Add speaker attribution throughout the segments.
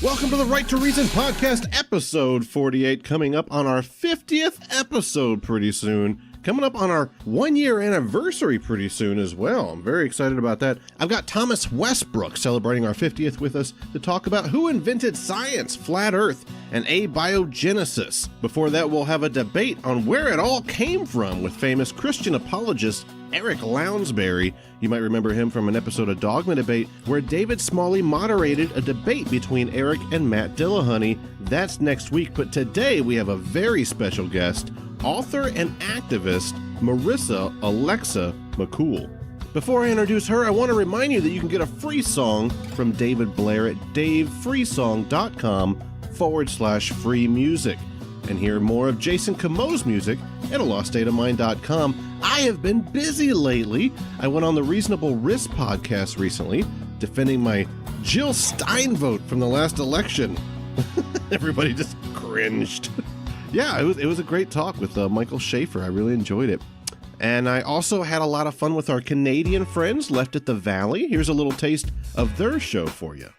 Speaker 1: Welcome to the Right to Reason podcast, episode 48, coming up on our 50th episode pretty soon. Coming up on our 1-year anniversary pretty soon as well. I'm very excited about that. I've got Thomas Westbrook celebrating our 50th with us to talk about who invented science, flat earth, and abiogenesis. Before that, we'll have a debate on where it all came from with famous Christian apologist Eric Lounsbury. You might remember him from an episode of Dogma Debate where David Smalley moderated a debate between Eric and Matt Dillahunty. That's next week, but today we have a very special guest, author and activist Marissa Alexa McCool. Before I introduce her, I want to remind you that you can get a free song from David Blair at davefreesong.com/free music and hear more of Jason Cameau's music at aloststateofmind.com. I have been busy lately. I went on the Reasonable Risk podcast recently, defending my Jill Stein vote from the last election. Everybody just cringed. Yeah, it was a great talk with Michael Schaefer. I really enjoyed it. And I also had a lot of fun with our Canadian friends left at the Valley. Here's a little taste of their show for you.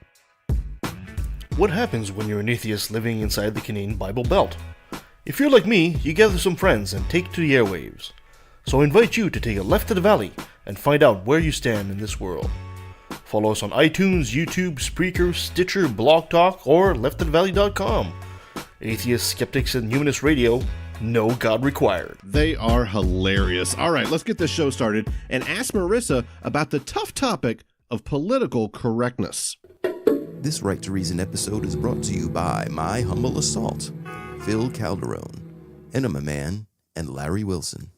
Speaker 2: What happens when you're an atheist living inside the Canadian Bible Belt? If you're like me, you gather some friends and take to the airwaves. So I invite you to take a left to the valley and find out where you stand in this world. Follow us on iTunes, YouTube, Spreaker, Stitcher, Blog Talk, or lefttothevalley.com. Atheists, Skeptics, and Humanist Radio, no God required.
Speaker 1: They are hilarious. All right, let's get this show started and ask Marissa about the tough topic of political correctness.
Speaker 3: This Right to Reason episode is brought to you by My Humble Assault, Phil Calderone, Enema Man, and Larry Wilson.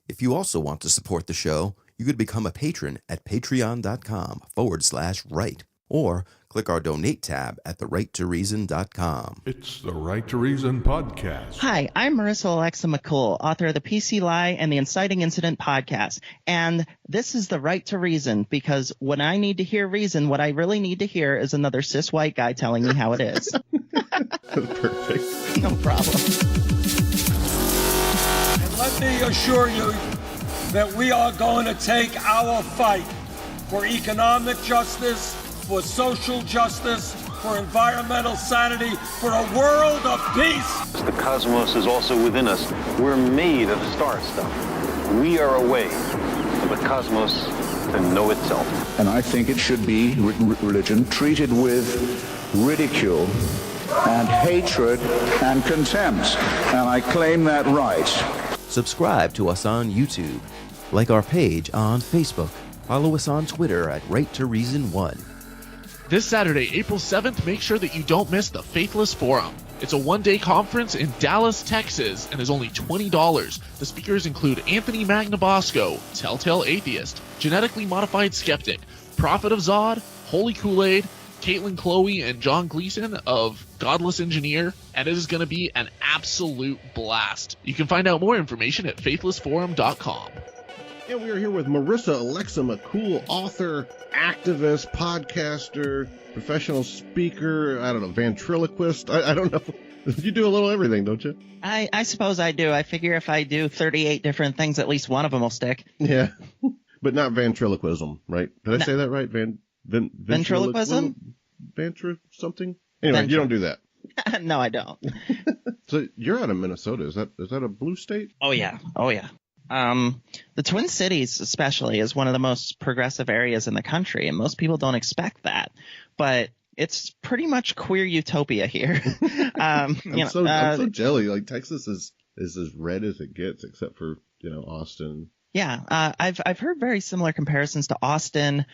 Speaker 3: If you also want to support the show, you could become a patron at patreon.com/right, or click our donate tab at therighttoreason.com.
Speaker 4: It's the Right to Reason podcast.
Speaker 5: Hi, I'm Marissa Alexa McCool, author of the PC Lie and the Inciting Incident podcast. And this is the Right to Reason, because when I need to hear reason, what I really need to hear is another cis white guy telling me how it is.
Speaker 1: Perfect.
Speaker 5: No problem.
Speaker 6: And let me assure you that we are going to take our fight for economic justice, for social justice, for environmental sanity, for a world of peace.
Speaker 7: The cosmos is also within us. We're made of star stuff. We are a way for the cosmos to know itself.
Speaker 8: And I think it should be religion treated with ridicule and hatred and contempt. And I claim that right.
Speaker 3: Subscribe to us on YouTube. Like our page on Facebook. Follow us on Twitter at Right to Reason 1.
Speaker 9: This Saturday, April 7th, make sure that you don't miss the Faithless Forum. It's a one-day conference in Dallas, Texas, and is only $20. The speakers include Anthony Magnabosco, Telltale Atheist, Genetically Modified Skeptic, Prophet of Zod, Holy Kool-Aid, Caitlin Chloe, and John Gleason of Godless Engineer, and it is going to be an absolute blast. You can find out more information at faithlessforum.com.
Speaker 1: And we are here with Marissa Alexa McCool, author, activist, podcaster, professional speaker, I don't know, ventriloquist. I don't know. You do a little everything, don't you?
Speaker 5: I suppose I do. I figure if I do 38 different things, at least one of them will stick.
Speaker 1: Yeah. But not ventriloquism, right? Did I say that right?
Speaker 5: Ventriloquism?
Speaker 1: Something? Anyway, you don't do that.
Speaker 5: No, I don't.
Speaker 1: So you're out of Minnesota. Is that a blue state?
Speaker 5: Oh, yeah. The Twin Cities especially is one of the most progressive areas in the country, and most people don't expect that. But it's pretty much queer utopia here. I'm
Speaker 1: so jelly. Like Texas is as red as it gets, except for Austin.
Speaker 5: Yeah, I've heard very similar comparisons to Austin,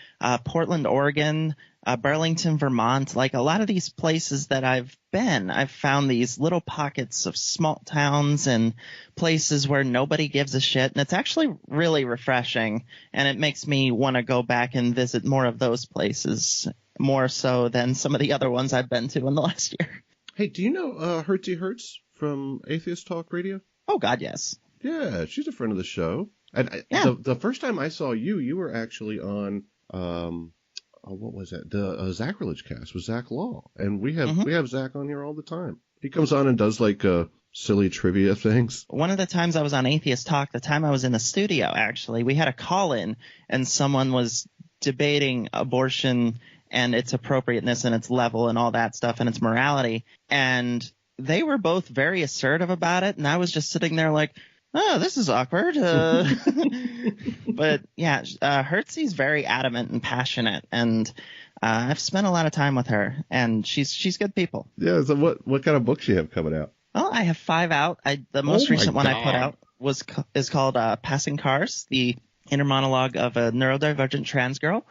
Speaker 5: Portland, Oregon, Burlington, Vermont. Like a lot of these places that I've been, I've found these little pockets of small towns and places where nobody gives a shit. And it's actually really refreshing. And it makes me want to go back and visit more of those places, more so than some of the other ones I've been to in the last year.
Speaker 1: Hey, do you know Hertzie Hertz from Atheist Talk Radio?
Speaker 5: Oh, God, yes.
Speaker 1: Yeah, she's a friend of the show. And the first time I saw you were actually on what was that? The Sacrilege Cast with Zach Law, and we have Zach on here all the time. He comes on and does like silly trivia things.
Speaker 5: One of the times I was on Atheist Talk, the time I was in the studio, actually, we had a call in, and someone was debating abortion and its appropriateness and its level and all that stuff and its morality. And they were both very assertive about it, and I was just sitting there like, oh, this is awkward. But yeah, Hertzy's very adamant and passionate, and I've spent a lot of time with her, and she's good people.
Speaker 1: Yeah. So what kind of books you have coming out?
Speaker 5: Well, I have 5 out. The most recent one I put out is called Passing Cars, the inner monologue of a neurodivergent trans girl.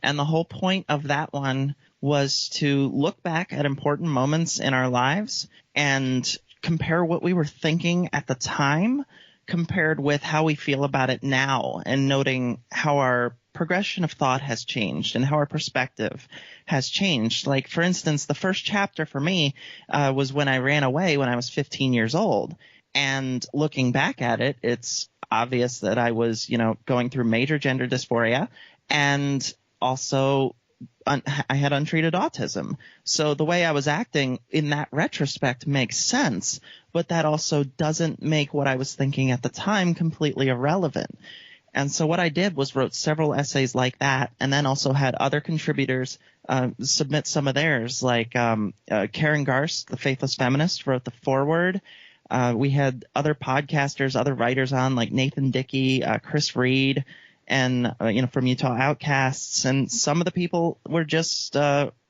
Speaker 5: And the whole point of that one was to look back at important moments in our lives and compare what we were thinking at the time compared with how we feel about it now, and noting how our progression of thought has changed and how our perspective has changed. Like, for instance, the first chapter for me was when I ran away when I was 15 years old. And looking back at it, it's obvious that I was, going through major gender dysphoria, and also I had untreated autism. So the way I was acting in that retrospect makes sense, but that also doesn't make what I was thinking at the time completely irrelevant. And so what I did was wrote several essays like that, and then also had other contributors submit some of theirs, like Karen Garst, the Faithless Feminist, wrote the foreword. We had other podcasters, other writers on, like Nathan Dickey, Chris Reed, and from Utah Outcasts. And some of the people were just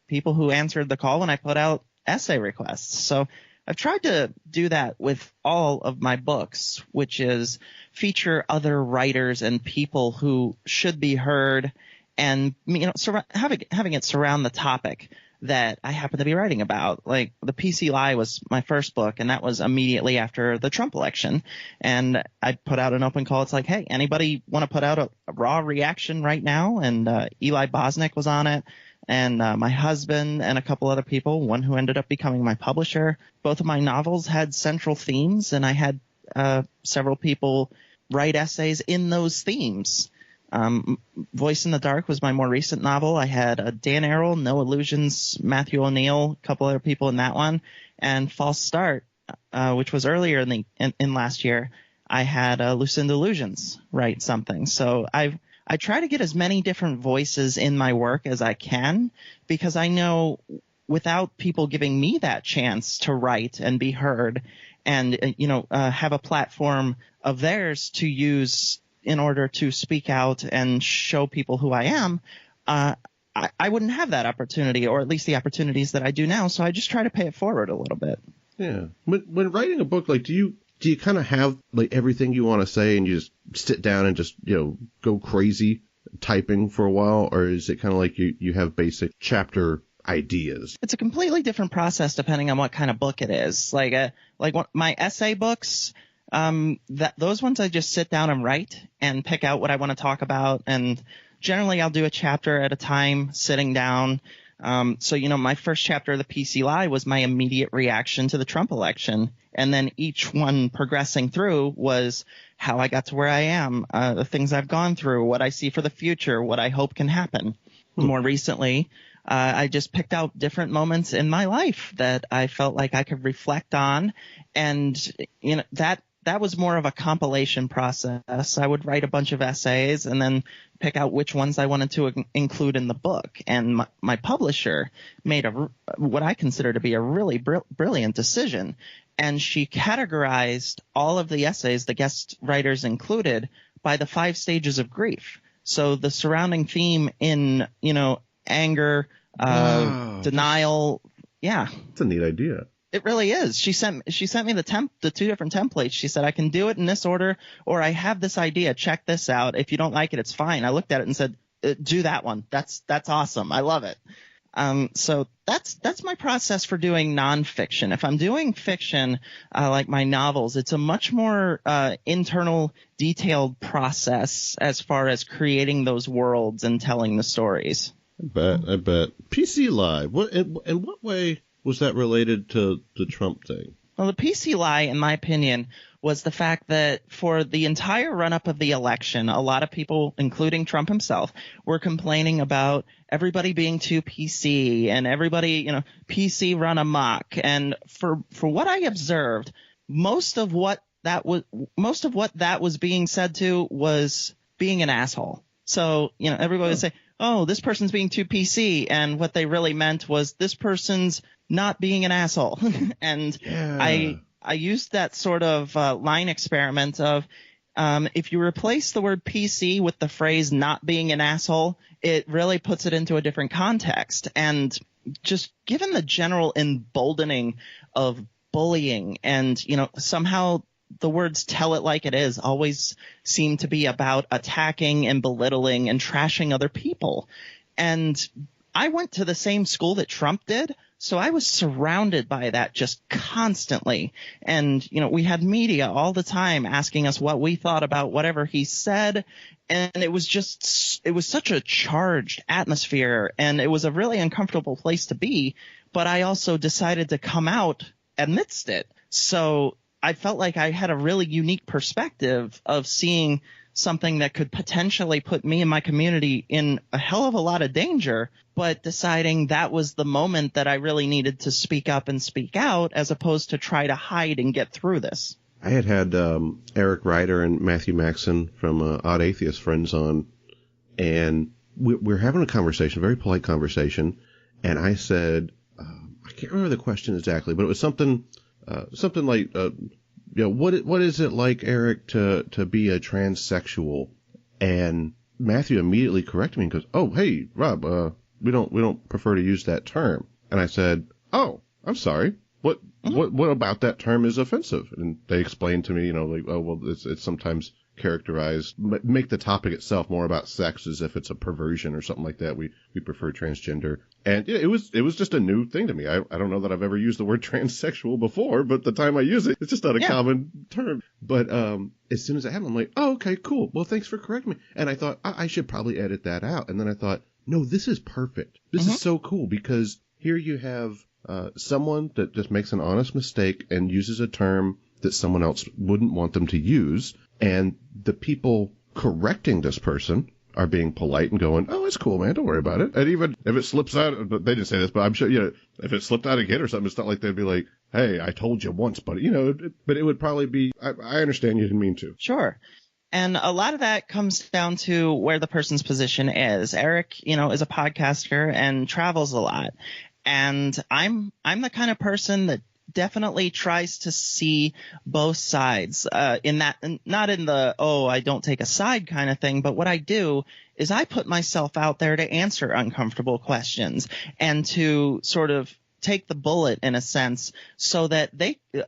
Speaker 5: people who answered the call when I put out essay requests. So I've tried to do that with all of my books, which is feature other writers and people who should be heard, and having it surround the topic that I happen to be writing about. Like, The PC Lie was my first book, and that was immediately after the Trump election. And I put out an open call. It's like, hey, anybody want to put out a raw reaction right now? And Eli Bosnick was on it, and my husband and a couple other people, one who ended up becoming my publisher. Both of my novels had central themes, and I had several people write essays in those themes. Voice in the Dark was my more recent novel. I had Dan Errol, No Illusions, Matthew O'Neill, a couple other people in that one, and False Start, which was earlier in last year. I had Lucinda Illusions write something. So I try to get as many different voices in my work as I can, because I know without people giving me that chance to write and be heard and have a platform of theirs to use in order to speak out and show people who I am, I wouldn't have that opportunity, or at least the opportunities that I do now. So I just try to pay it forward a little bit.
Speaker 1: Yeah. When writing a book, like, do you kind of have like everything you want to say and you just sit down and just, go crazy typing for a while? Or is it kind of like you have basic chapter ideas?
Speaker 5: It's a completely different process depending on what kind of book it is. Like my essay books, those ones I just sit down and write and pick out what I want to talk about, and generally I'll do a chapter at a time sitting down. So my first chapter of The PC Lie was my immediate reaction to the Trump election, and then each one progressing through was how I got to where I am, the things I've gone through, what I see for the future, what I hope can happen. More recently, I just picked out different moments in my life that I felt like I could reflect on, and that was more of a compilation process. I would write a bunch of essays and then pick out which ones I wanted to include in the book. And my publisher made what I consider to be a really brilliant decision. And she categorized all of the essays the guest writers included by the 5 stages of grief. So the surrounding theme in, anger, denial. Yeah.
Speaker 1: That's a neat idea.
Speaker 5: It really is. She sent me the 2 different templates. She said, I can do it in this order, or I have this idea. Check this out. If you don't like it, it's fine. I looked at it and said, do that one. That's awesome. I love it. So that's my process for doing nonfiction. If I'm doing fiction, like my novels, it's a much more internal, detailed process as far as creating those worlds and telling the stories.
Speaker 1: I bet. PC Live. In what way was that related to the Trump thing?
Speaker 5: Well, the PC Lie, in my opinion, was the fact that for the entire run-up of the election, a lot of people, including Trump himself, were complaining about everybody being too PC and everybody, PC run amok. And for what I observed, most of what that was being said to was being an asshole. So, everybody would say, oh, this person's being too PC. And what they really meant was this person's not being an asshole. And I used that sort of line experiment of if you replace the word PC with the phrase not being an asshole, it really puts it into a different context. And just given the general emboldening of bullying and, somehow the words tell it like it is always seem to be about attacking and belittling and trashing other people. And I went to the same school that Trump did, so I was surrounded by that just constantly. And, we had media all the time asking us what we thought about whatever he said. And it was such a charged atmosphere, and it was a really uncomfortable place to be. But I also decided to come out amidst it. So I felt like I had a really unique perspective of seeing something that could potentially put me and my community in a hell of a lot of danger, but deciding that was the moment that I really needed to speak up and speak out as opposed to try to hide and get through this.
Speaker 1: I had Eric Ryder and Matthew Maxson from Odd Atheist Friends on, and we're having a conversation, a very polite conversation, and I said, I can't remember the question exactly, but it was something like, what is it like, Eric, to be a transsexual? And Matthew immediately corrected me and goes, oh, hey, Rob, we don't prefer to use that term. And I said, oh, I'm sorry. What about that term is offensive? And they explained to me, it's sometimes characterized, make the topic itself more about sex as if it's a perversion or something like that. We prefer transgender. And it was just a new thing to me. I don't know that I've ever used the word transsexual before, but the time I use it, it's just not a common term. But as soon as I had it, I'm like, oh, okay, cool. Well, thanks for correcting me. And I thought I should probably edit that out. And then I thought, no, this is perfect. This is so cool, because here you have someone that just makes an honest mistake and uses a term that someone else wouldn't want them to use. And the people correcting this person are being polite and going, oh, it's cool, man, don't worry about it. And even if it slips out, they didn't say this, but I'm sure, if it slipped out again or something, it's not like they'd be like, hey, I told you once, but but it would probably be, I understand you didn't mean to.
Speaker 5: Sure. And a lot of that comes down to where the person's position is. Eric, is a podcaster and travels a lot. And I'm the kind of person that definitely tries to see both sides in that, not in the, I don't take a side kind of thing. But what I do is I put myself out there to answer uncomfortable questions and to sort of take the bullet in a sense, so that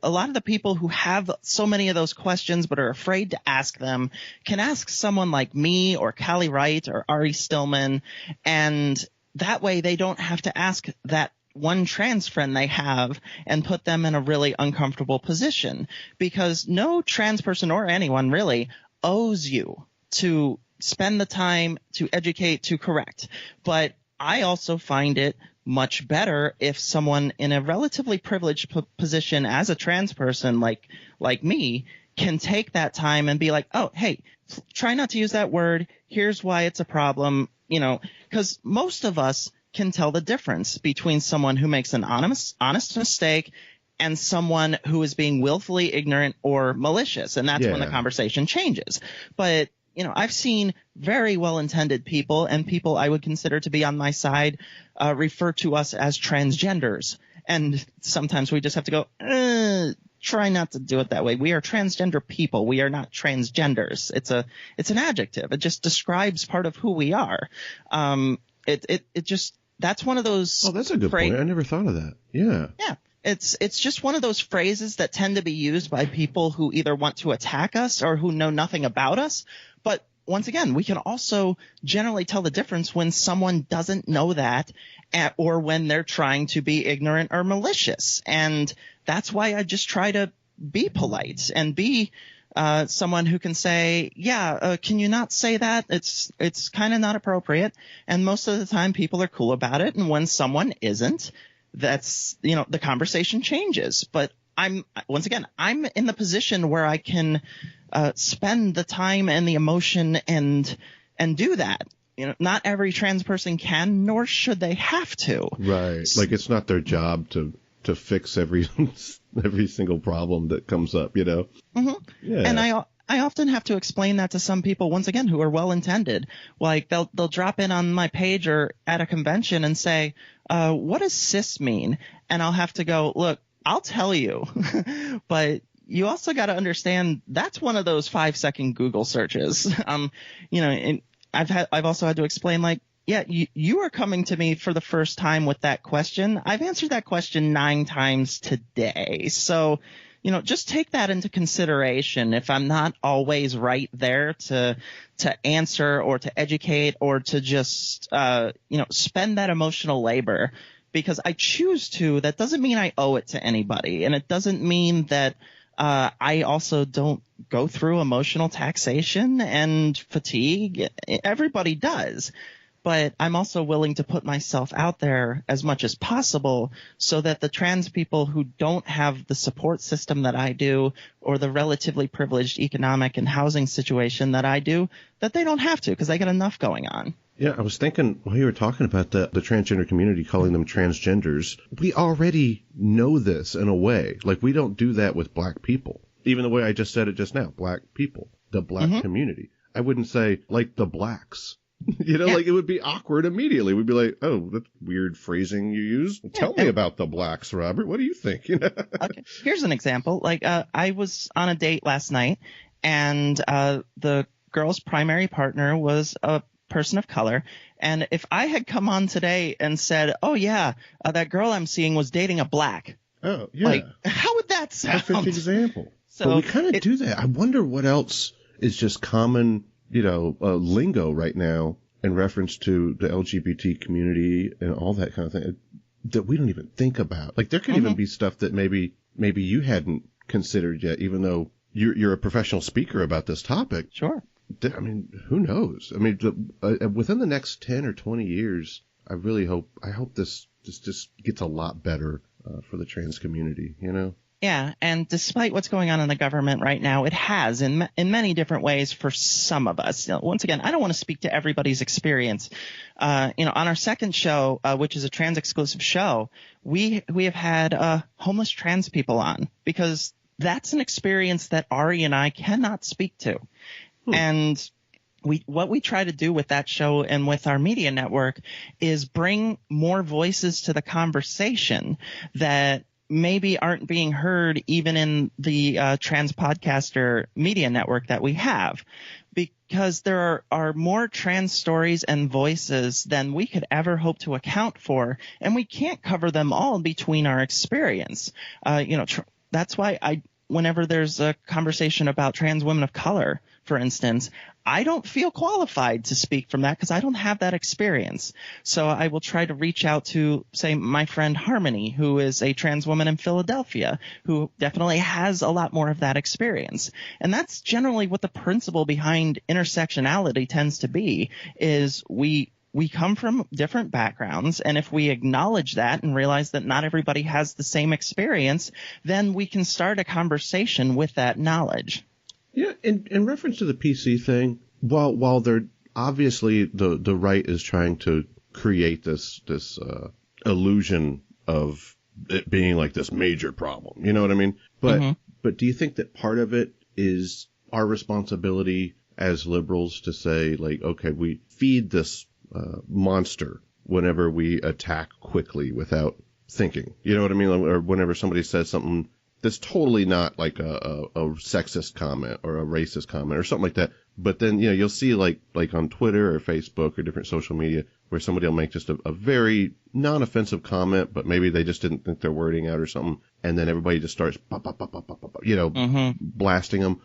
Speaker 5: a lot of the people who have so many of those questions but are afraid to ask them can ask someone like me or Callie Wright or Ari Stillman. And that way they don't have to ask that one trans friend they have and put them in a really uncomfortable position, because no trans person or anyone really owes you to spend the time to educate, to correct. But I also find it much better if someone in a relatively privileged position as a trans person like me can take that time and be like, oh, hey, try not to use that word. Here's why it's a problem, because most of us can tell the difference between someone who makes an honest mistake and someone who is being willfully ignorant or malicious. And that's when the conversation changes. But, I've seen very well-intended people and people I would consider to be on my side refer to us as transgenders. And sometimes we just have to go, try not to do it that way. We are transgender people. We are not transgenders. It's an adjective. It just describes part of who we are. That's one of those.
Speaker 1: Oh, that's a good point. I never thought of that. Yeah.
Speaker 5: Yeah. It's just one of those phrases that tend to be used by people who either want to attack us or who know nothing about us. But once again, we can also generally tell the difference when someone doesn't know that or when they're trying to be ignorant or malicious. And that's why I just try to be polite and be someone who can say, can you not say that? It's kind of not appropriate. And most of the time people are cool about it. And when someone isn't, that's, the conversation changes. But I'm in the position where I can spend the time and the emotion and do that. Not every trans person can, nor should they have to.
Speaker 1: Right. Like it's not their job to fix every single problem that comes up,
Speaker 5: Mm-hmm.
Speaker 1: Yeah.
Speaker 5: And I often have to explain that to some people, once again, who are well-intended. Like they'll drop in on my page or at a convention and say, what does cis mean? And I'll have to go, look, I'll tell you, but you also got to understand that's one of those 5-second Google searches. And I've also had to explain, like, yeah, you are coming to me for the first time with that question. I've answered that question 9 times today. So, just take that into consideration. If I'm not always right there to answer or to educate or to just, spend that emotional labor because I choose to, that doesn't mean I owe it to anybody. And it doesn't mean that I also don't go through emotional taxation and fatigue. Everybody does. But I'm also willing to put myself out there as much as possible so that the trans people who don't have the support system that I do or the relatively privileged economic and housing situation that I do, that they don't have to because they got enough going on.
Speaker 1: Yeah, I was thinking while you were talking about the transgender community, calling them transgenders, we already know this in a way. Like, we don't do that with black people. Even the way I just said it just now, black people, the black community. I wouldn't say, like, the blacks. Like it would be awkward immediately. We'd be like, oh, that's weird phrasing you use. Tell me about the blacks, Robert. What do you think?
Speaker 5: Okay. Here's an example. Like I was on a date last night and the girl's primary partner was a person of color. And if I had come on today and said, oh, yeah, that girl I'm seeing was dating a black.
Speaker 1: Oh, yeah.
Speaker 5: Like, how would that sound?
Speaker 1: Perfect example.
Speaker 5: So
Speaker 1: but we kind of do that. I wonder what else is just common lingo right now in reference to the LGBT community and all that kind of thing that we don't even think about. Like there could even be stuff that maybe you hadn't considered yet, even though you're a professional speaker about this topic.
Speaker 5: Sure.
Speaker 1: I mean, who knows? I mean, within the next 10 or 20 years, I hope this just gets a lot better for the trans community,
Speaker 5: Yeah, and despite what's going on in the government right now, it has in many different ways for some of us. Once again, I don't want to speak to everybody's experience. On our second show, which is a trans exclusive show, we have had homeless trans people on because that's an experience that Ari and I cannot speak to. And what we try to do with that show and with our media network is bring more voices to the conversation that maybe aren't being heard even in the trans podcaster media network that we have, because there are more trans stories and voices than we could ever hope to account for, and we can't cover them all between our experience. That's why whenever there's a conversation about trans women of color, for instance, I don't feel qualified to speak from that because I don't have that experience. So I will try to reach out to, say, my friend Harmony, who is a trans woman in Philadelphia, who definitely has a lot more of that experience. And that's generally what the principle behind intersectionality tends to be, is we come from different backgrounds, and if we acknowledge that and realize that not everybody has the same experience, then we can start a conversation with that knowledge.
Speaker 1: Yeah, in reference to the PC thing, while they're obviously the right is trying to create this illusion of it being like this major problem, you know what I mean? But do you think that part of it is our responsibility as liberals to say, like, okay, we feed this monster whenever we attack quickly without thinking, you know what I mean? Or whenever somebody says something that's totally not like a sexist comment or a racist comment or something like that. But then, you'll see like on Twitter or Facebook or different social media where somebody will make just a very non-offensive comment, but maybe they just didn't think their wording out or something. And then everybody just starts, blasting them.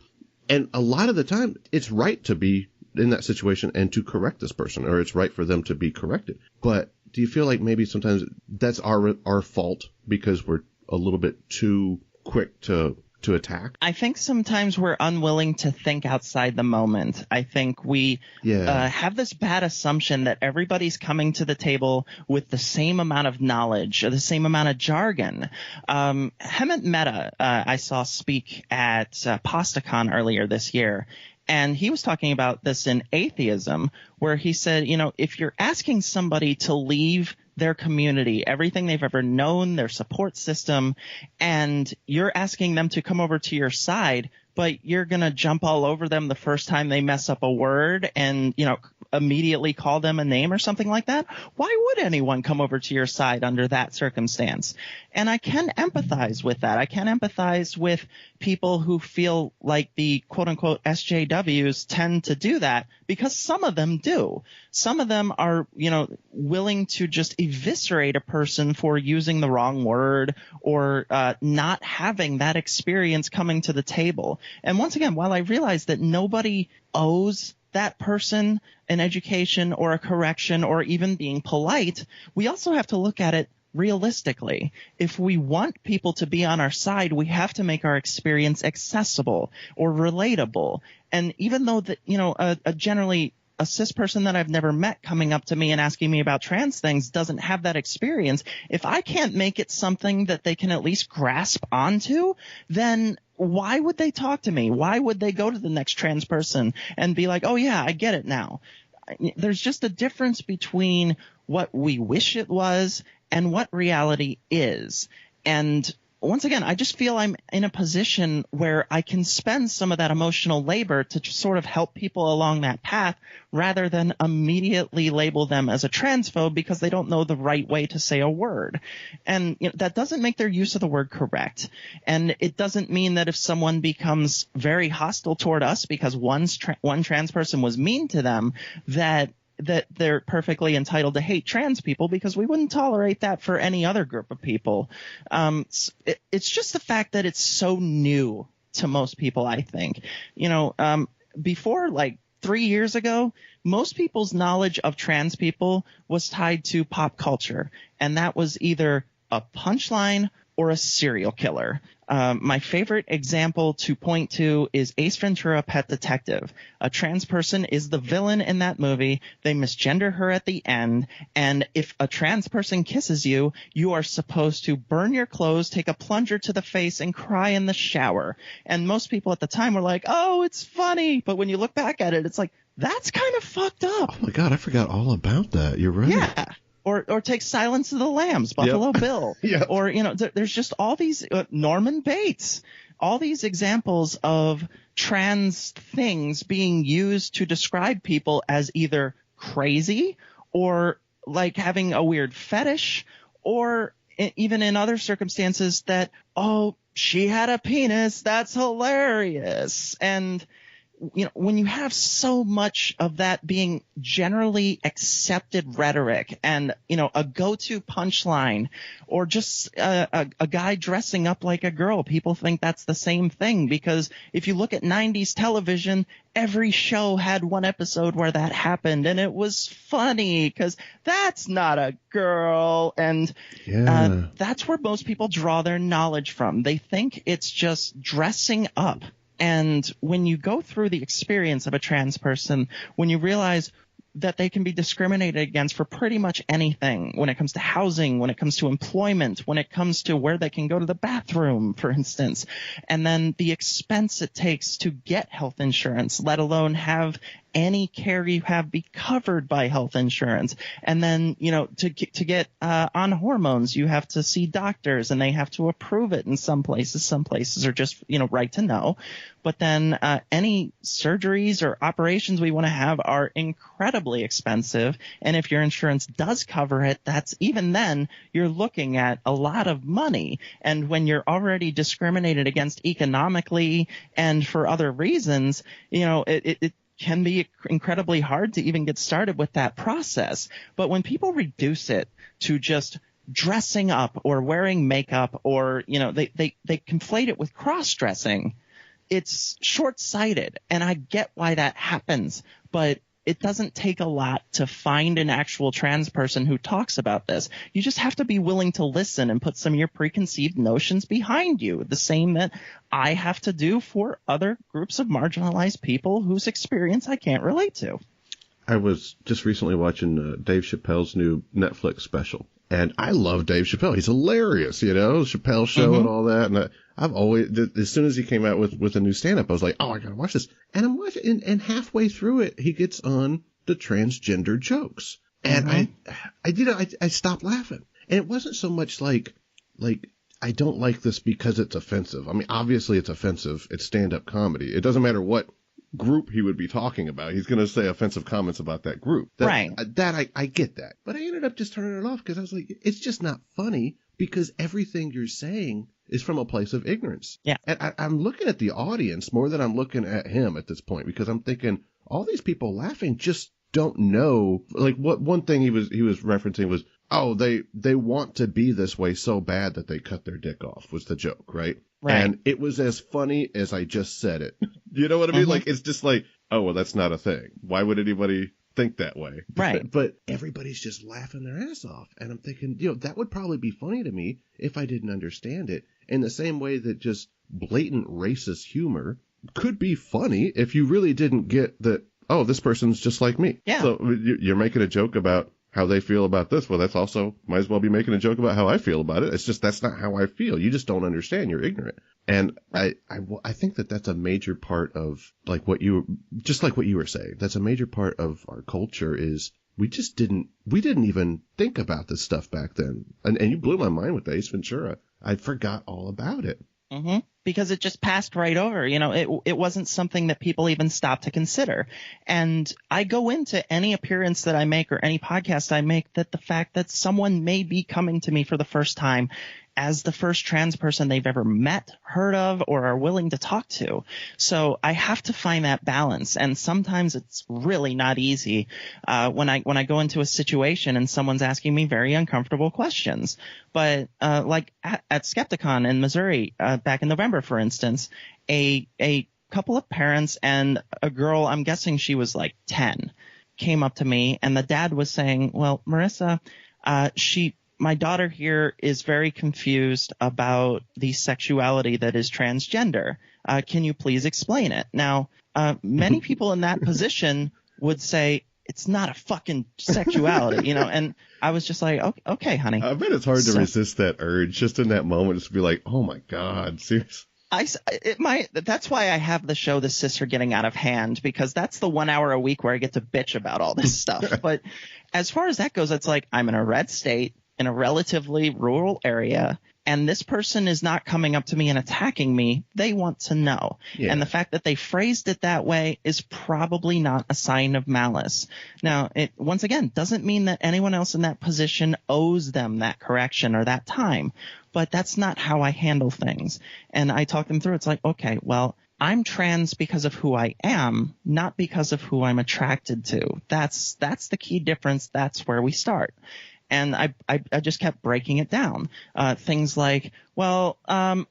Speaker 1: And a lot of the time it's right to be in that situation and to correct this person, or it's right for them to be corrected. But do you feel like maybe sometimes that's our fault because we're a little bit too quick to attack?
Speaker 5: I think sometimes we're unwilling to think outside the moment. I think we have this bad assumption that everybody's coming to the table with the same amount of knowledge or the same amount of jargon. Hemant Mehta, I saw speak at PastaCon earlier this year, and he was talking about this in atheism, where he said, if you're asking somebody to leave their community, everything they've ever known, their support system, and you're asking them to come over to your side, but you're going to jump all over them the first time they mess up a word and, you know, immediately call them a name or something like that. Why would anyone come over to your side under that circumstance? And I can empathize with that. I can empathize with people who feel like the quote unquote SJWs tend to do that, because some of them do. Some of them are, you know, willing to just eviscerate a person for using the wrong word or not having that experience coming to the table. And once again, while I realize that nobody owes that person an education or a correction or even being polite, we also have to look at it realistically. If we want people to be on our side, we have to make our experience accessible or relatable. And even though that, you know, generally a cis person that I've never met coming up to me and asking me about trans things doesn't have that experience, if I can't make it something that they can at least grasp onto, then why would they talk to me? Why would they go to the next trans person and be like, oh yeah, I get it now? There's just a difference between what we wish it was and what reality is. And once again, I just feel I'm in a position where I can spend some of that emotional labor to sort of help people along that path rather than immediately label them as a transphobe because they don't know the right way to say a word. And you know, that doesn't make their use of the word correct. And it doesn't mean that if someone becomes very hostile toward us because one trans person was mean to them, that they're perfectly entitled to hate trans people, because we wouldn't tolerate that for any other group of people. It's just the fact that it's so new to most people, I think. You know, before like 3 years ago, most people's knowledge of trans people was tied to pop culture, and that was either a punchline or a serial killer. My favorite example to point to is Ace Ventura: Pet Detective. A trans person is the villain in that movie. They misgender her at the end. And if a trans person kisses you, you are supposed to burn your clothes, take a plunger to the face, and cry in the shower. And most people at the time were like, oh, it's funny. But when you look back at it, it's like, that's kind of fucked up.
Speaker 1: Oh my God, I forgot all about that. You're right.
Speaker 5: Yeah. Or take Silence of the Lambs, Buffalo Bill.
Speaker 1: Yep.
Speaker 5: Or, you know, there's just all these Norman Bates, all these examples of trans things being used to describe people as either crazy or like having a weird fetish, or even in other circumstances that, oh, she had a penis, that's hilarious. And you know, when you have so much of that being generally accepted rhetoric and, you know, a go-to punchline, or just a guy dressing up like a girl, people think that's the same thing, because if you look at 90s television, every show had one episode where that happened, and it was funny because that's not a girl. And that's where most people draw their knowledge from. They think it's just dressing up. And when you go through the experience of a trans person, when you realize that they can be discriminated against for pretty much anything, when it comes to housing, when it comes to employment, when it comes to where they can go to the bathroom, for instance, and then the expense it takes to get health insurance, let alone have any care you have be covered by health insurance. And then, you know, to get on hormones, you have to see doctors and they have to approve it in some places. Some places are just, you know, right to know. But then any surgeries or operations we want to have are incredibly expensive. And if your insurance does cover it, that's even then you're looking at a lot of money. And when you're already discriminated against economically and for other reasons, you know, it can be incredibly hard to even get started with that process. But when people reduce it to just dressing up or wearing makeup, or, you know, they conflate it with cross-dressing, it's short-sighted. And I get why that happens, but it doesn't take a lot to find an actual trans person who talks about this. You just have to be willing to listen and put some of your preconceived notions behind you, the same that I have to do for other groups of marginalized people whose experience I can't relate to.
Speaker 1: I was just recently watching Dave Chappelle's new Netflix special, and I love Dave Chappelle. He's hilarious, you know, Chappelle Show and all that. And I've always, as soon as he came out with a new stand-up, I was like, oh, I gotta watch this. And I'm watching, and halfway through it, he gets on the transgender jokes, and I stopped laughing. And it wasn't so much like I don't like this because it's offensive. I mean, obviously it's offensive. It's stand-up comedy. It doesn't matter what group he would be talking about. He's going to say offensive comments about that group.
Speaker 5: Right.
Speaker 1: I get that. But I ended up just turning it off because I was like, it's just not funny because everything you're saying is from a place of ignorance.
Speaker 5: Yeah.
Speaker 1: And I'm looking at the audience more than I'm looking at him at this point because I'm thinking all these people laughing just don't know. Like what one thing he was referencing was, oh, they want to be this way so bad that they cut their dick off was the joke, right?
Speaker 5: Right.
Speaker 1: And it was as funny as I just said it. You know what I mean? Like, it's just like, oh, well, that's not a thing. Why would anybody think that way?
Speaker 5: Right.
Speaker 1: But everybody's just laughing their ass off. And I'm thinking, that would probably be funny to me if I didn't understand it. In the same way that just blatant racist humor could be funny if you really didn't get that, oh, this person's just like me.
Speaker 5: Yeah.
Speaker 1: So you're making a joke about how they feel about this. Well, that's also might as well be making a joke about how I feel about it. It's just that's not how I feel. You just don't understand. You're ignorant. And I think that that's a major part of like what you were saying. That's a major part of our culture is we didn't even think about this stuff back then. And you blew my mind with Ace Ventura. I forgot all about it.
Speaker 5: Mm-hmm. Because it just passed right over. It wasn't something that people even stopped to consider. And I go into any appearance that I make or any podcast I make that the fact that someone may be coming to me for the first time as the first trans person they've ever met, heard of, or are willing to talk to. So I have to find that balance. And sometimes it's really not easy when I go into a situation and someone's asking me very uncomfortable questions. But like at Skepticon in Missouri back in November, for instance, a couple of parents and a girl, I'm guessing she was like 10, came up to me, and the dad was saying, well, Marissa, my daughter here is very confused about the sexuality that is transgender. Can you please explain it? Now, many people in that position would say, it's not a fucking sexuality, and I was just like, okay, honey.
Speaker 1: I bet it's hard to resist that urge just in that moment, just to be like, oh my God, seriously.
Speaker 5: That's why I have the show The Sister Getting Out of Hand, because that's the 1 hour a week where I get to bitch about all this stuff. But as far as that goes, it's like I'm in a red state in a relatively rural area, and this person is not coming up to me and attacking me. They want to know. Yeah. And the fact that they phrased it that way is probably not a sign of malice. Now, it once again doesn't mean that anyone else in that position owes them that correction or that time, but that's not how I handle things. And I talk them through. It's like, okay, well, I'm trans because of who I am, not because of who I'm attracted to. That's the key difference. That's where we start. And I just kept breaking it down. Things like, well,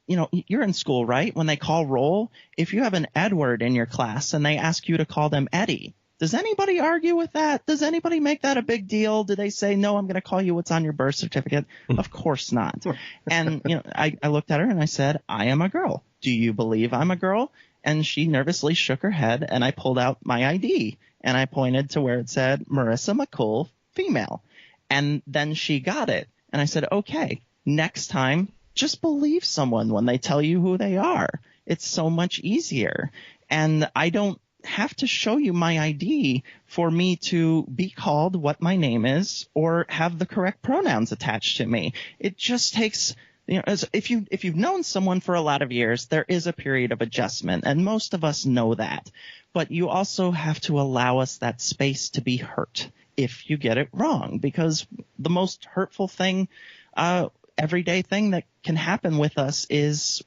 Speaker 5: you're in school, right? When they call roll, if you have an Edward in your class and they ask you to call them Eddie, does anybody argue with that? Does anybody make that a big deal? Do they say, no, I'm going to call you what's on your birth certificate? Of course not. And, I looked at her and I said, I am a girl. Do you believe I'm a girl? And she nervously shook her head, and I pulled out my ID and I pointed to where it said Marissa McCool, female. And then she got it. And I said, okay, next time, just believe someone when they tell you who they are. It's so much easier. And I don't have to show you my ID for me to be called what my name is or have the correct pronouns attached to me. It just takes, if you've known someone for a lot of years, there is a period of adjustment. And most of us know that. But you also have to allow us that space to be hurt if you get it wrong, because the most hurtful thing, everyday thing that can happen with us is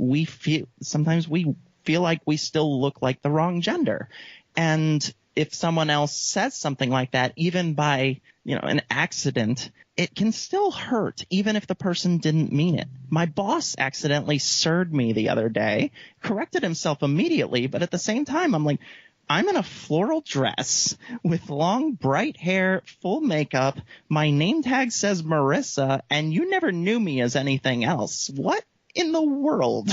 Speaker 5: sometimes we feel like we still look like the wrong gender. And if someone else says something like that, even by, an accident, it can still hurt, even if the person didn't mean it. My boss accidentally sirred me the other day, corrected himself immediately, but at the same time, I'm like, I'm in a floral dress with long, bright hair, full makeup. My name tag says Marissa, and you never knew me as anything else. What in the world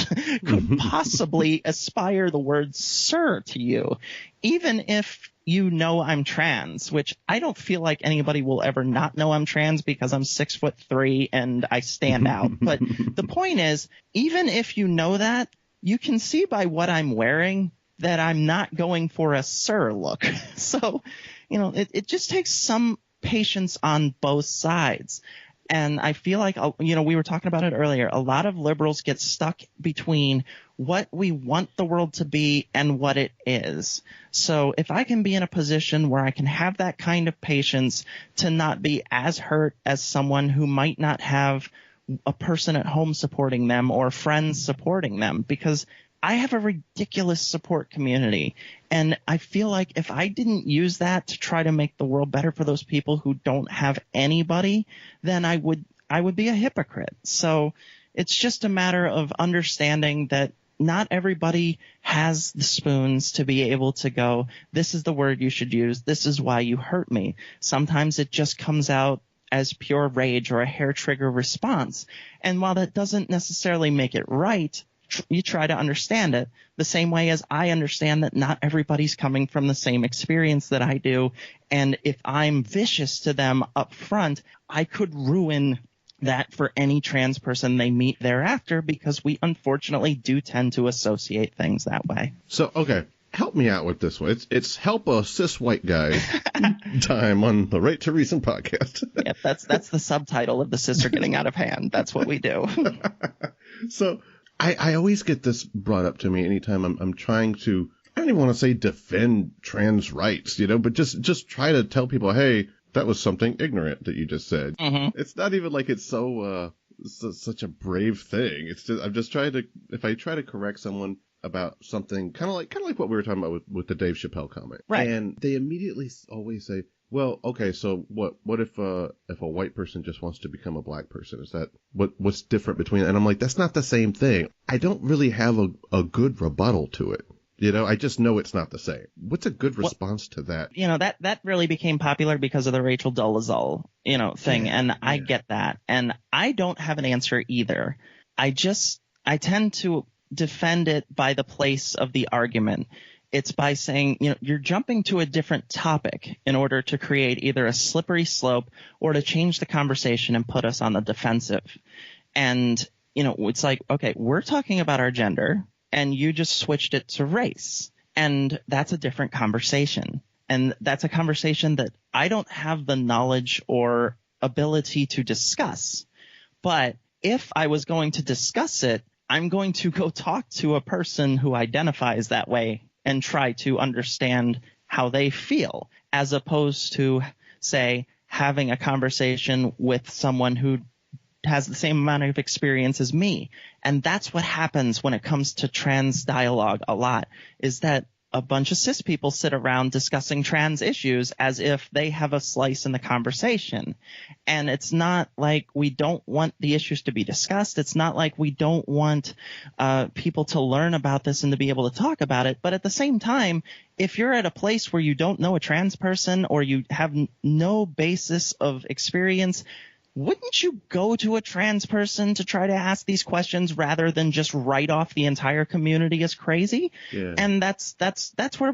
Speaker 5: could possibly aspire the word sir to you? Even if you know I'm trans, which I don't feel like anybody will ever not know I'm trans because I'm 6'3" and I stand out. But the point is, even if you know that, you can see by what I'm wearing that I'm not going for a sir look. So, it just takes some patience on both sides. And I feel like, we were talking about it earlier. A lot of liberals get stuck between what we want the world to be and what it is. So if I can be in a position where I can have that kind of patience to not be as hurt as someone who might not have a person at home supporting them or friends supporting them, because I have a ridiculous support community. And I feel like if I didn't use that to try to make the world better for those people who don't have anybody, then I would be a hypocrite. So it's just a matter of understanding that not everybody has the spoons to be able to go, this is the word you should use. This is why you hurt me. Sometimes it just comes out as pure rage or a hair trigger response. And while that doesn't necessarily make it right, you try to understand it the same way as I understand that not everybody's coming from the same experience that I do. And if I'm vicious to them up front, I could ruin that for any trans person they meet thereafter, because we unfortunately do tend to associate things that way.
Speaker 1: So, okay, help me out with this one. It's help a cis white guy time on the Right to Reason podcast.
Speaker 5: Yep, that's the subtitle of The Cis Are Getting Out of Hand. That's what we do.
Speaker 1: So I always get this brought up to me anytime I'm trying to, I don't even want to say defend trans rights, but just try to tell people, hey, that was something ignorant that you just said. Mm-hmm. It's not even like it's such a brave thing. It's just, I'm just trying to, if I try to correct someone about something kind of like what we were talking about with the Dave Chappelle comment.
Speaker 5: Right.
Speaker 1: And they immediately always say, well, okay, so what if a white person just wants to become a black person? Is that what's different between? And I'm like, that's not the same thing. I don't really have a good rebuttal to it. I just know it's not the same. What's a good response to that?
Speaker 5: That really became popular because of the Rachel Dolezal, thing.
Speaker 1: Yeah,
Speaker 5: and I get that. And I don't have an answer either. I tend to defend it by the place of the argument. It's by saying, you're jumping to a different topic in order to create either a slippery slope or to change the conversation and put us on the defensive. And, it's like, okay, we're talking about our gender and you just switched it to race. And that's a different conversation. And that's a conversation that I don't have the knowledge or ability to discuss. But if I was going to discuss it, I'm going to go talk to a person who identifies that way and try to understand how they feel, as opposed to, say, having a conversation with someone who has the same amount of experience as me. And that's what happens when it comes to trans dialogue a lot, is that a bunch of cis people sit around discussing trans issues as if they have a slice in the conversation. And it's not like we don't want the issues to be discussed. It's not like we don't want people to learn about this and to be able to talk about it. But at the same time, if you're at a place where you don't know a trans person or you have no basis of experience, wouldn't you go to a trans person to try to ask these questions rather than just write off the entire community as crazy?
Speaker 1: Yeah.
Speaker 5: And that's where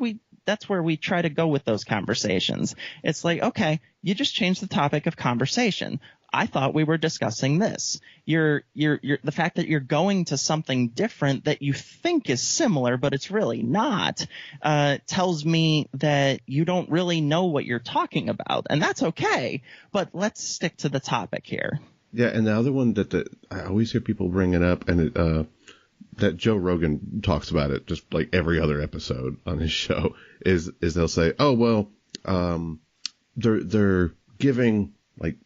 Speaker 5: we try to go with those conversations. It's like, okay, you just changed the topic of conversation. I thought we were discussing this. The fact that you're going to something different that you think is similar, but it's really not, tells me that you don't really know what you're talking about. And that's okay, but let's stick to the topic here.
Speaker 1: Yeah, and the other one that I always hear people bring it up, and that Joe Rogan talks about it just like every other episode on his show, is they'll say, oh, well, they're giving like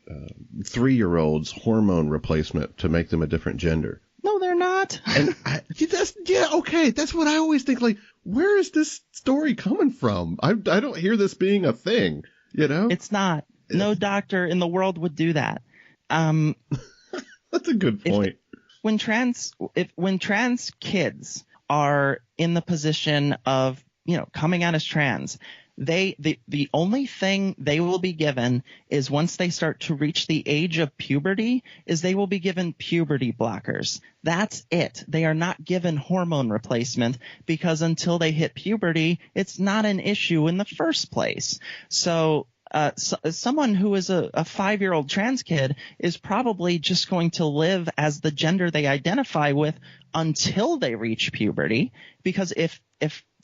Speaker 1: 3-year-olds hormone replacement to make them a different gender.
Speaker 5: No, they're not.
Speaker 1: And okay, that's what I always think. Like, where is this story coming from? I don't hear this being a thing.
Speaker 5: It's not. No doctor in the world would do that.
Speaker 1: That's a good point.
Speaker 5: When trans kids are in the position of coming out as trans, the only thing they will be given is, once they start to reach the age of puberty, is they will be given puberty blockers. That's it. They are not given hormone replacement, because until they hit puberty, it's not an issue in the first place. So someone who is a 5-year-old trans kid is probably just going to live as the gender they identify with until they reach puberty, because if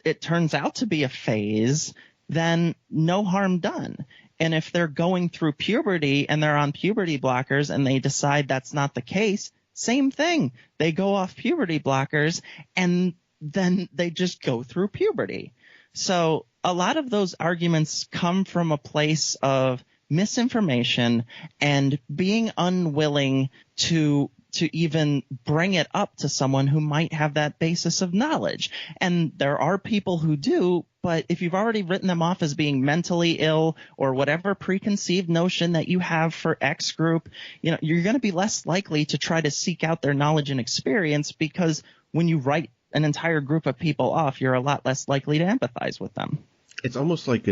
Speaker 5: it turns out to be a phase, then no harm done. And if they're going through puberty and they're on puberty blockers and they decide that's not the case, same thing. They go off puberty blockers and then they just go through puberty. So a lot of those arguments come from a place of misinformation and being unwilling to even bring it up to someone who might have that basis of knowledge. And there are people who do, but if you've already written them off as being mentally ill or whatever preconceived notion that you have for X group, you know, you're going to be less likely to try to seek out their knowledge and experience, because when you write an entire group of people off, you're a lot less likely to empathize with them.
Speaker 1: It's almost like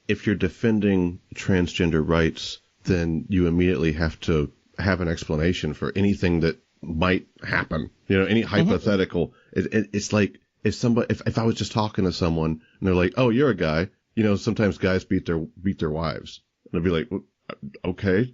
Speaker 1: if you're defending transgender rights, then you immediately have to have an explanation for anything that might happen. You know, any hypothetical. It's like if I was just talking to someone and they're like, "Oh, you're a guy." You know, sometimes guys beat their wives, and I'd be like, "Okay,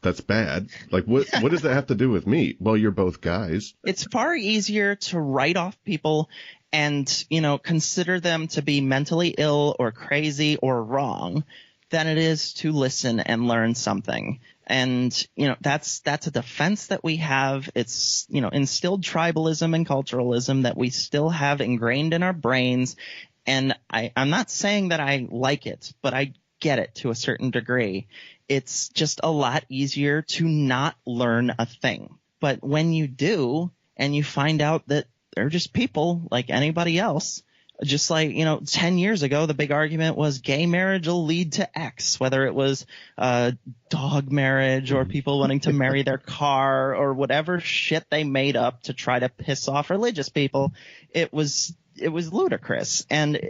Speaker 1: that's bad. Like, what does that have to do with me?" Well, you're both guys. It's
Speaker 5: far easier to write off people and, you know, consider them to be mentally ill or crazy or wrong than it is to listen and learn something. And, you know, that's a defense that we have. It's, you know, instilled tribalism and culturalism that we still have ingrained in our brains. And I'm not saying that I like it, but I get it to a certain degree. It's just a lot easier to not learn a thing. But when you do, and you find out that they're just people like anybody else, just like, you know, 10 years ago, the big argument was gay marriage will lead to X, whether it was dog marriage or people wanting to marry their car or whatever shit they made up to try to piss off religious people. It was ludicrous. And,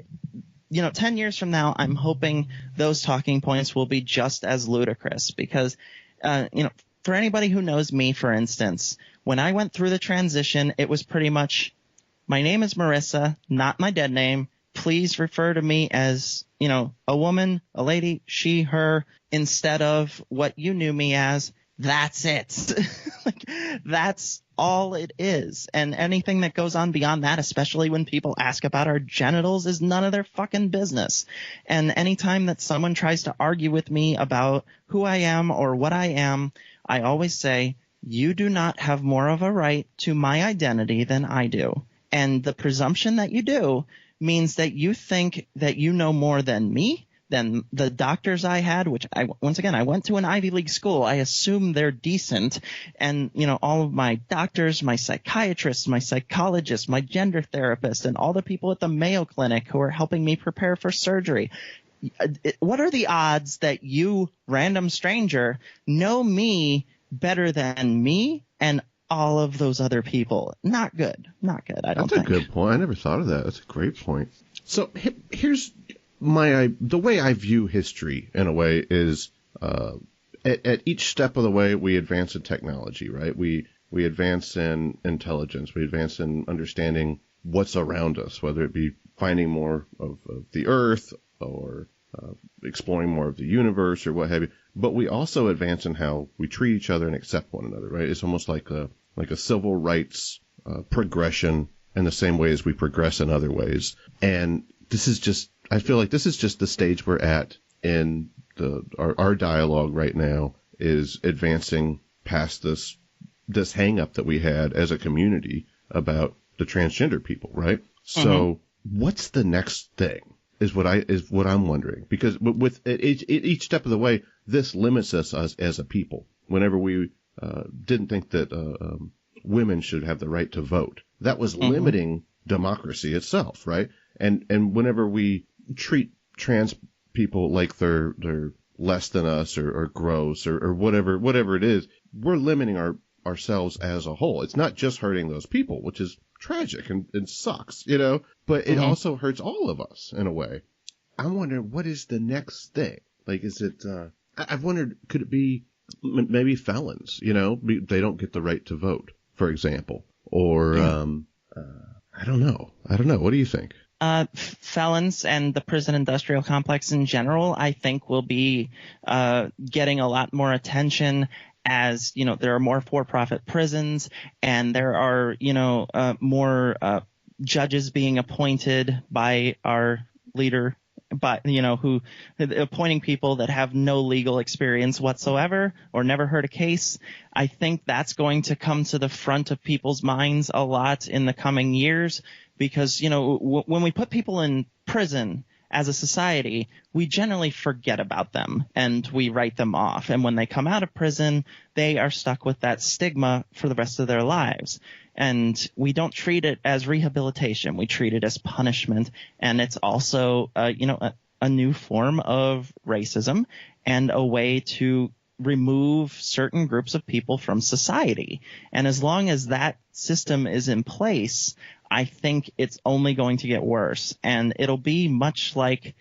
Speaker 5: you know, 10 years from now, I'm hoping those talking points will be just as ludicrous because, you know, for anybody who knows me, for instance, when I went through the transition, it was pretty much, my name is Marissa, not my dead name. Please refer to me as, you know, a woman, a lady, she, her, instead of what you knew me as. That's it. Like, that's all it is. And anything that goes on beyond that, especially when people ask about our genitals, is none of their fucking business. And anytime that someone tries to argue with me about who I am or what I am, I always say, you do not have more of a right to my identity than I do. And the presumption that you do means that you think that you know more than me, than the doctors I had, which I went to an Ivy League school. I assume they're decent. And, you know, all of my doctors, my psychiatrists, my psychologists, my gender therapist, and all the people at the Mayo Clinic who are helping me prepare for surgery. What are the odds that you, random stranger, know me better than me and all of those other people? Not good. Not good, I don't think.
Speaker 1: That's a good point. I never thought of that. That's a great point. So here's the way I view history, in a way, is at each step of the way we advance in technology, right? We advance in intelligence. We advance in understanding what's around us, whether it be finding more of the Earth or exploring more of the universe or what have you. But we also advance in how we treat each other and accept one another, right? It's almost like a civil rights progression in the same way as we progress in other ways. And I feel like this is just the stage we're at in our dialogue right now, is advancing past this hang up that we had as a community about the transgender people, right? So what's the next thing is what I'm wondering, because with each step of the way, this limits us as a people. Whenever we didn't think that women should have the right to vote, that was limiting democracy itself, right? And whenever we treat trans people like they're less than us or gross or whatever it is, we're limiting ourselves as a whole. It's not just hurting those people, which is tragic and sucks, you know, but it also hurts all of us in a way. I'm wondering, what is the next thing? Like, is it, I've wondered, could it be maybe felons, you know, they don't get the right to vote, for example, or, I don't know. What do you think?
Speaker 5: Felons and the prison industrial complex in general, I think, will be getting a lot more attention as, you know, there are more for-profit prisons and there are, you know, more judges being appointed by our leader but who appointing people that have no legal experience whatsoever or never heard a case. I think that's going to come to the front of people's minds a lot in the coming years, because when we put people in prison as a society, we generally forget about them and we write them off. And when they come out of prison, they are stuck with that stigma for the rest of their lives. And we don't treat it as rehabilitation. We treat it as punishment. And it's also, a new form of racism and a way to remove certain groups of people from society. And as long as that system is in place, I think it's only going to get worse. And it'll be much like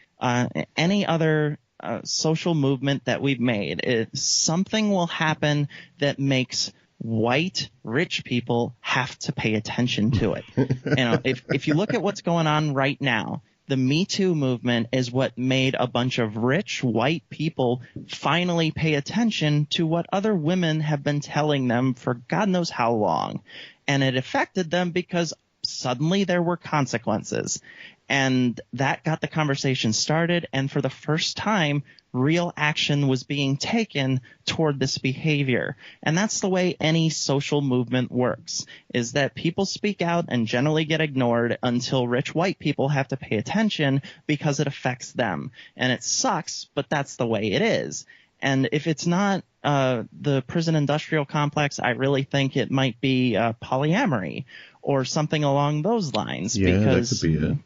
Speaker 5: any other social movement that we've made. Something will happen that makes white rich people have to pay attention to it. If you look at what's going on right now, the Me Too movement is what made a bunch of rich white people finally pay attention to what other women have been telling them for God knows how long. And it affected them because suddenly there were consequences. And that got the conversation started. And for the first time, real action was being taken toward this behavior. And that's the way any social movement works, is that people speak out and generally get ignored until rich white people have to pay attention because it affects them. And it sucks, but that's the way it is. And if it's not the prison industrial complex, I really think it might be polyamory or something along those lines.
Speaker 1: Yeah,
Speaker 5: because,
Speaker 1: that could be it.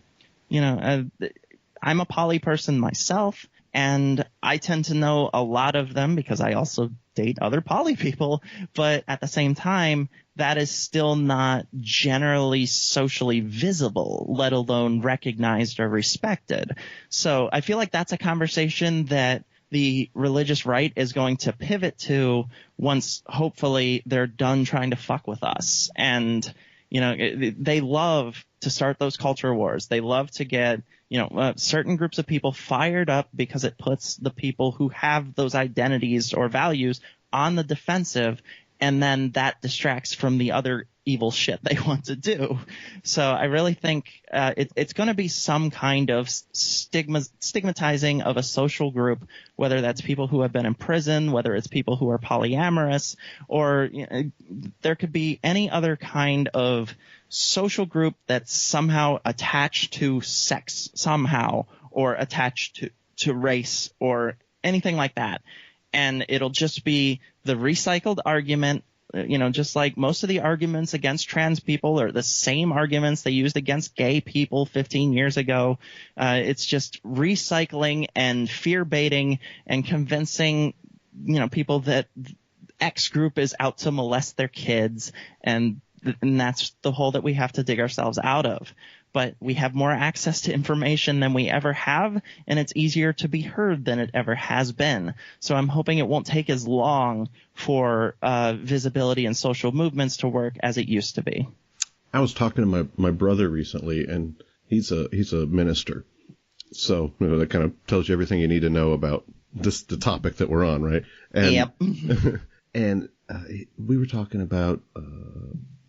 Speaker 5: I'm a poly person myself, and I tend to know a lot of them because I also date other poly people. But at the same time, that is still not generally socially visible, let alone recognized or respected. So I feel like that's a conversation that the religious right is going to pivot to once hopefully they're done trying to fuck with us. And they love to start those culture wars. They love to get certain groups of people fired up because it puts the people who have those identities or values on the defensive, and then that distracts from the other evil shit they want to do. So I really think it's going to be some kind of stigmatizing of a social group, whether that's people who have been in prison, whether it's people who are polyamorous, or there could be any other kind of social group that's somehow attached to sex somehow, or attached to race or anything like that. And it'll just be the recycled argument. Just like most of the arguments against trans people are the same arguments they used against gay people 15 years ago. It's just recycling and fear baiting and convincing, people that X group is out to molest their kids. And that's the hole that we have to dig ourselves out of. But we have more access to information than we ever have, and it's easier to be heard than it ever has been. So I'm hoping it won't take as long for visibility and social movements to work as it used to be.
Speaker 1: I was talking to my brother recently, and he's a minister. So that kind of tells you everything you need to know about the topic that we're on, right? And,
Speaker 5: yep.
Speaker 1: And we were talking about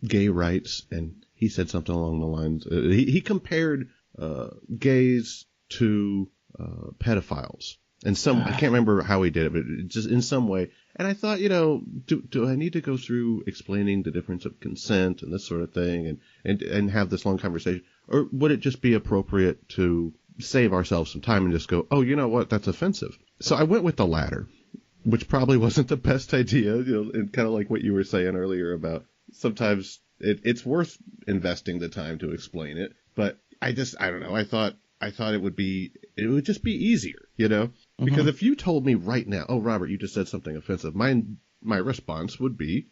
Speaker 1: gay rights, and he said something along the lines. He compared gays to pedophiles, and I can't remember how he did it, but just in some way. And I thought, do I need to go through explaining the difference of consent and this sort of thing, and have this long conversation, or would it just be appropriate to save ourselves some time and just go, oh, you know what, that's offensive? So I went with the latter, which probably wasn't the best idea, and kind of like what you were saying earlier about sometimes it's worth investing the time to explain it, but I don't know. I thought it would just be easier, because if you told me right now, oh, Robert, you just said something offensive, my response would be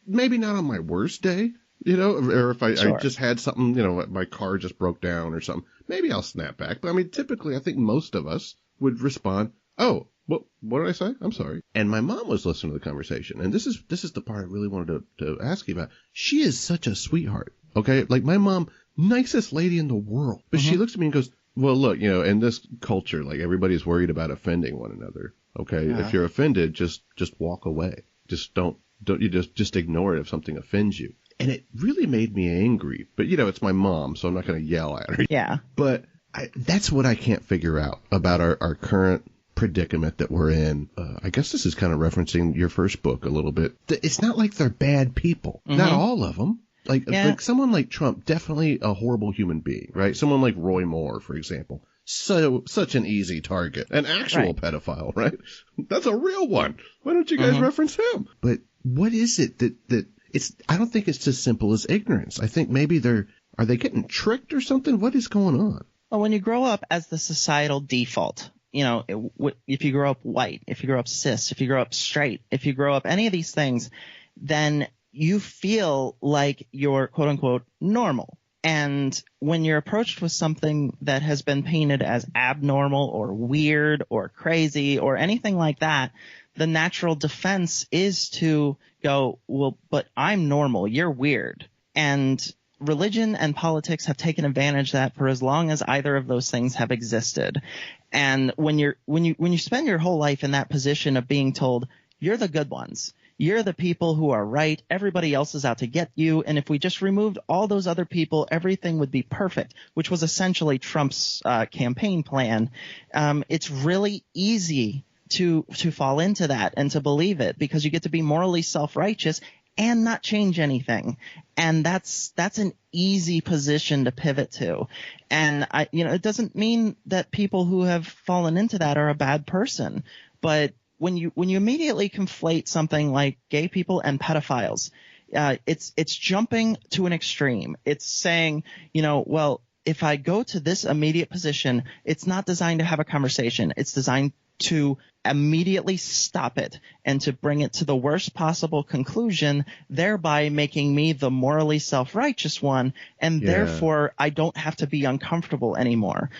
Speaker 1: maybe not on my worst day, or if I just had something, my car just broke down or something, maybe I'll snap back. But I mean, typically I think most of us would respond, oh, what did I say? I'm sorry. And my mom was listening to the conversation. And this is the part I really wanted to ask you about. She is such a sweetheart. Okay. Like my mom, nicest lady in the world. But she looks at me and goes, well, look, in this culture, like everybody's worried about offending one another. Okay. If you're offended, just walk away. Just don't you just ignore it if something offends you. And it really made me angry. But it's my mom, so I'm not going to yell at her.
Speaker 5: Yeah.
Speaker 1: But that's what I can't figure out about our current predicament that we're in. I guess this is kind of referencing your first book a little bit. It's not like they're bad people. Mm-hmm. Not all of them. Like someone like Trump, definitely a horrible human being, right? Someone like Roy Moore, for example. Such an easy target. An actual pedophile, right? That's a real one. Why don't you guys reference him? But what is it that it's, I don't think it's as simple as ignorance. I think maybe are they getting tricked or something? What is going on?
Speaker 5: Well, when you grow up as the societal default, you know, if you grow up white, if you grow up cis, if you grow up straight, if you grow up any of these things, then you feel like you're quote unquote normal. And when you're approached with something that has been painted as abnormal or weird or crazy or anything like that, the natural defense is to go, well, but I'm normal, you're weird. And religion and politics have taken advantage of that for as long as either of those things have existed. And when you spend your whole life in that position of being told you're the good ones, you're the people who are right, everybody else is out to get you, and if we just removed all those other people, everything would be perfect, which was essentially Trump's campaign plan. It's really easy to fall into that and to believe it because you get to be morally self-righteous and not change anything. And that's an easy position to pivot to. And it doesn't mean that people who have fallen into that are a bad person, but when you immediately conflate something like gay people and pedophiles, it's jumping to an extreme. It's saying, well, if I go to this immediate position, it's not designed to have a conversation. It's designed to immediately stop it and to bring it to the worst possible conclusion, thereby making me the morally self-righteous one, and therefore I don't have to be uncomfortable anymore.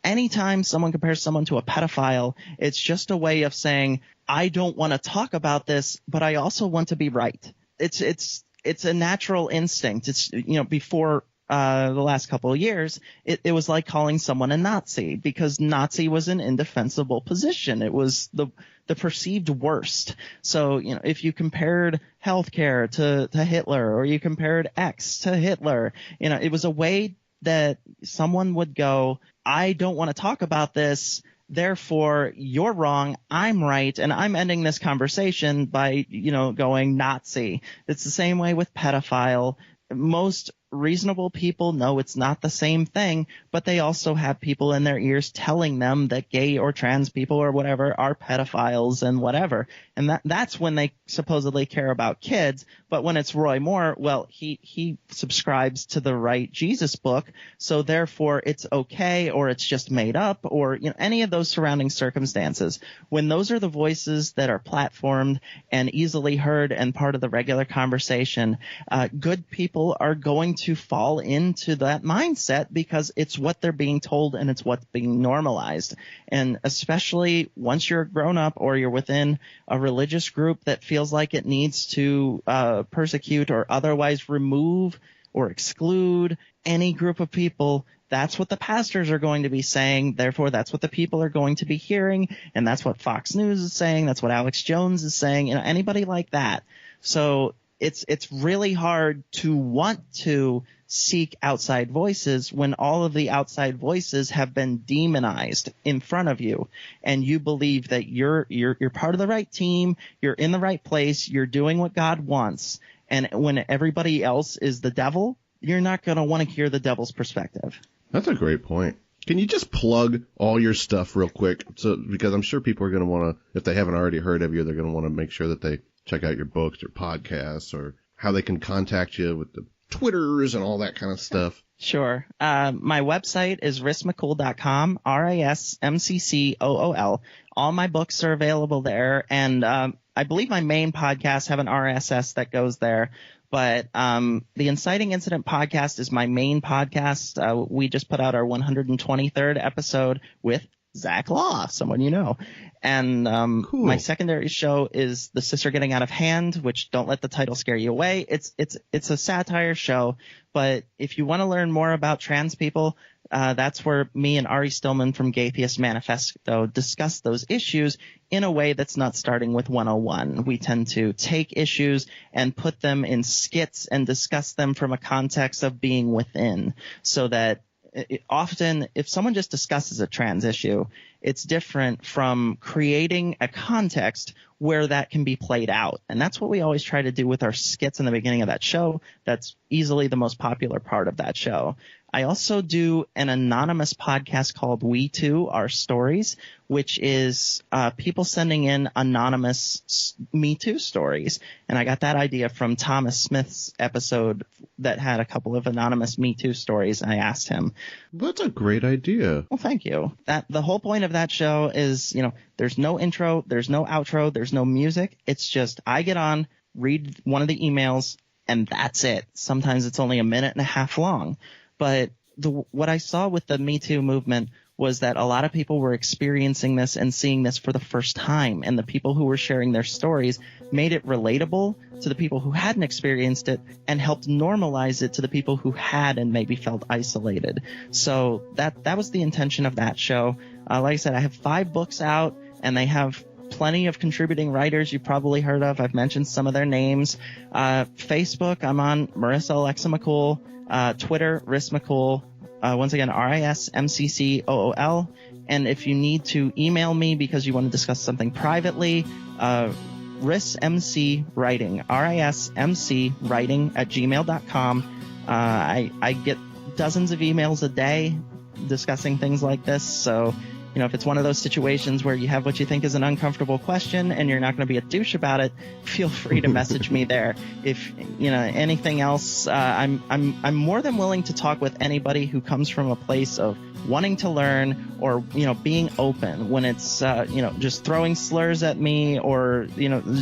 Speaker 5: Anytime someone compares someone to a pedophile, it's just a way of saying, I don't want to talk about this, but I also want to be right. It's a natural instinct. It's, before the last couple of years, it was like calling someone a Nazi because Nazi was an indefensible position. It was the perceived worst. So, if you compared healthcare to Hitler or you compared X to Hitler, it was a way that someone would go, I don't want to talk about this, therefore you're wrong, I'm right, and I'm ending this conversation by, going Nazi. It's the same way with pedophile. Most reasonable people know it's not the same thing, but they also have people in their ears telling them that gay or trans people or whatever are pedophiles and whatever. And that's when they supposedly care about kids. But when it's Roy Moore, well, he subscribes to the right Jesus book, so therefore it's okay, or it's just made up, or any of those surrounding circumstances. When those are the voices that are platformed and easily heard and part of the regular conversation, good people are going to fall into that mindset because it's what they're being told and it's what's being normalized. And especially once you're grown up or you're within a religious group that feels like it needs to persecute or otherwise remove or exclude any group of people, that's what the pastors are going to be saying. Therefore, that's what the people are going to be hearing. And that's what Fox News is saying. That's what Alex Jones is saying. Anybody like that. So it's really hard to want to seek outside voices when all of the outside voices have been demonized in front of you, and you believe that you're part of the right team, you're in the right place, you're doing what God wants. And when everybody else is the devil, you're not going to want to hear the devil's perspective.
Speaker 1: That's a great point. Can you just plug all your stuff real quick? Because I'm sure people are going to want to, if they haven't already heard of you, they're going to want to make sure that they check out your books or podcasts, or how they can contact you with the Twitters and all that kind of stuff.
Speaker 5: Sure. My website is rismccool.com, RISMCCOOL. All my books are available there. And I believe my main podcasts have an RSS that goes there. But the Inciting Incident podcast is my main podcast. We just put out our 123rd episode with Zach Law, someone you know. And cool. My secondary show is The Sister Getting Out of Hand, which, don't let the title scare you away. It's a satire show, but if you want to learn more about trans people, that's where me and Ari Stillman from Gay Theist Manifesto discuss those issues in a way that's not starting with 101. We tend to take issues and put them in skits and discuss them from a context of being within, so that often if someone just discusses a trans issue, it's different from creating a context where that can be played out. And that's what we always try to do with our skits in the beginning of that show. That's easily the most popular part of that show. I also do an anonymous podcast called We Too, Our Stories, which is people sending in anonymous Me Too stories. And I got that idea from Thomas Smith's episode that had a couple of anonymous Me Too stories. I asked him.
Speaker 1: That's a great idea.
Speaker 5: Well, thank you. The whole point of that show is, there's no intro, there's no outro, there's no music. It's just I get on, read one of the emails, and that's it. Sometimes it's only a minute and a half long. But what I saw with the Me Too movement was that a lot of people were experiencing this and seeing this for the first time. And the people who were sharing their stories made it relatable to the people who hadn't experienced it and helped normalize it to the people who had and maybe felt isolated. So that was the intention of that show. Like I said, I have 5 books out, and they have plenty of contributing writers you've probably heard of. I've mentioned some of their names. Facebook, I'm on Marissa Alexa McCool. Twitter, Riss McCool. Once again, RISMCCOOL. And if you need to email me because you want to discuss something privately, RISMCWriting, RISMCWriting@gmail.com. I get dozens of emails a day discussing things like this. So, if it's one of those situations where you have what you think is an uncomfortable question and you're not going to be a douche about it, feel free to message me there. If anything else, I'm more than willing to talk with anybody who comes from a place of wanting to learn or being open. When it's just throwing slurs at me or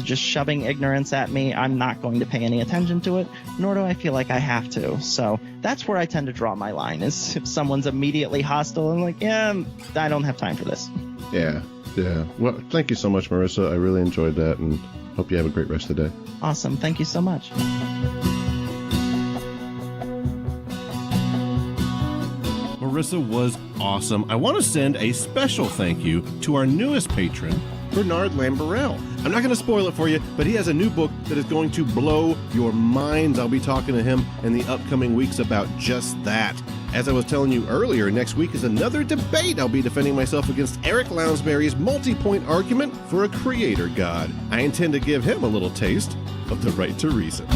Speaker 5: just shoving ignorance at me, I'm not going to pay any attention to it, nor do I feel like I have to. So that's where I tend to draw my line, is if someone's immediately hostile and like, yeah, I don't have time for this.
Speaker 1: Yeah. Well, thank you so much, Marissa. I really enjoyed that, and hope you have a great rest of the day.
Speaker 5: Awesome. Thank you so much.
Speaker 1: Marissa was awesome. I want to send a special thank you to our newest patron, Bernard Lamberell. I'm not going to spoil it for you, but he has a new book that is going to blow your minds. I'll be talking to him in the upcoming weeks about just that. As I was telling you earlier, next week is another debate. I'll be defending myself against Eric Lounsbury's multi-point argument for a creator god. I intend to give him a little taste of the right to reason.